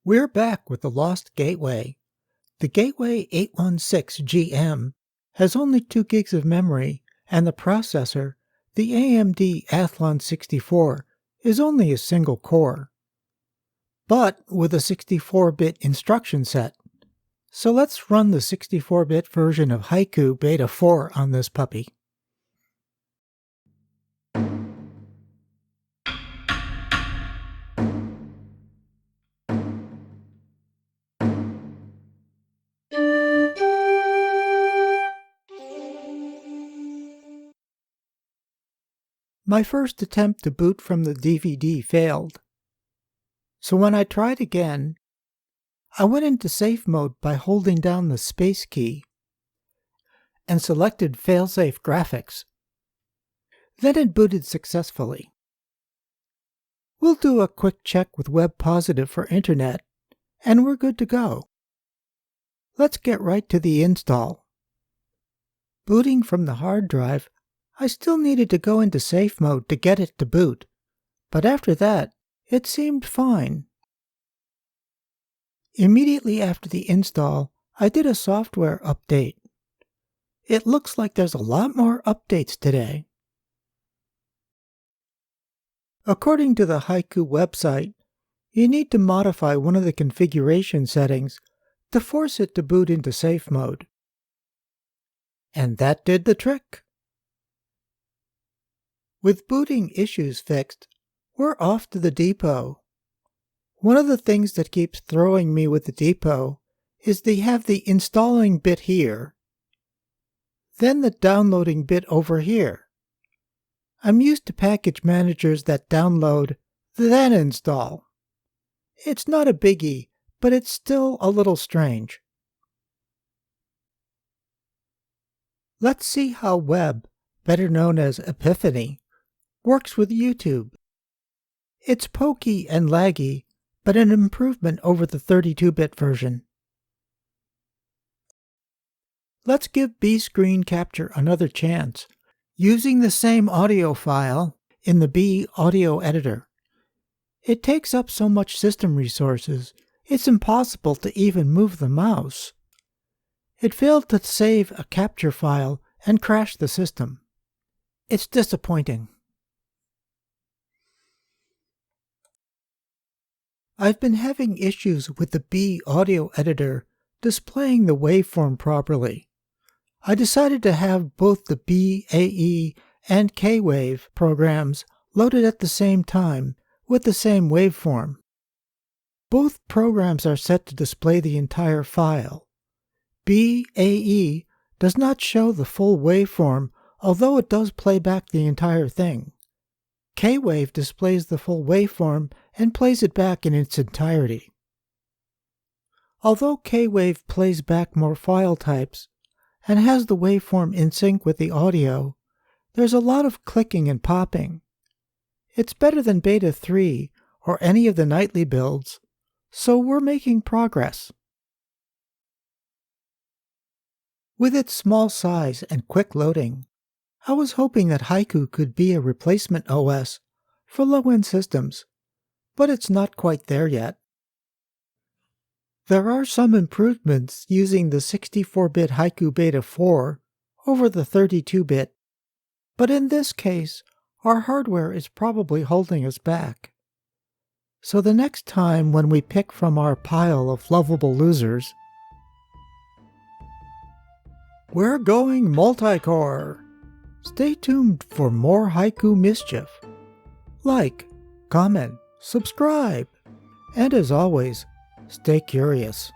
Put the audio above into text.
We're back with the Lost Gateway. The Gateway 816GM has only 2 gigs of memory, and the processor, the AMD Athlon 64, is only a single core, but with a 64-bit instruction set. So let's run the 64-bit version of Haiku Beta 4 on this puppy. My first attempt to boot from the DVD failed. So when I tried again, I went into safe mode by holding down the space key and selected Failsafe Graphics. Then it booted successfully. We'll do a quick check with Web Positive for Internet, and we're good to go. Let's get right to the install. Booting from the hard drive, I still needed to go into safe mode to get it to boot, but after that, it seemed fine. Immediately after the install, I did a software update. It looks like there's a lot more updates today. According to the Haiku website, you need to modify one of the configuration settings to force it to boot into safe mode. And that did the trick. With booting issues fixed, we're off to the depot. One of the things that keeps throwing me with the depot is they have the installing bit here, then the downloading bit over here. I'm used to package managers that download, then install. It's not a biggie, but it's still a little strange. Let's see how Web, better known as Epiphany, works with YouTube. It's pokey and laggy, but an improvement over the 32-bit version. Let's give B Screen Capture another chance, using the same audio file in the B audio editor. It takes up so much system resources, it's impossible to even move the mouse. It failed to save a capture file and crashed the system. It's disappointing. I've been having issues with the B audio editor displaying the waveform properly. I decided to have both the BAE and K-Wave programs loaded at the same time with the same waveform. Both programs are set to display the entire file. BAE does not show the full waveform, although it does play back the entire thing. K-Wave displays the full waveform and plays it back in its entirety. Although K-Wave plays back more file types and has the waveform in sync with the audio, there's a lot of clicking and popping. It's better than Beta 3 or any of the nightly builds, so we're making progress. With its small size and quick loading, I was hoping that Haiku could be a replacement OS for low-end systems, but it's not quite there yet. There are some improvements using the 64-bit Haiku Beta 4 over the 32-bit, but in this case, our hardware is probably holding us back. So the next time when we pick from our pile of lovable losers, we're going multi-core. Stay tuned for more Haiku mischief. Like, comment, subscribe, and as always, stay curious.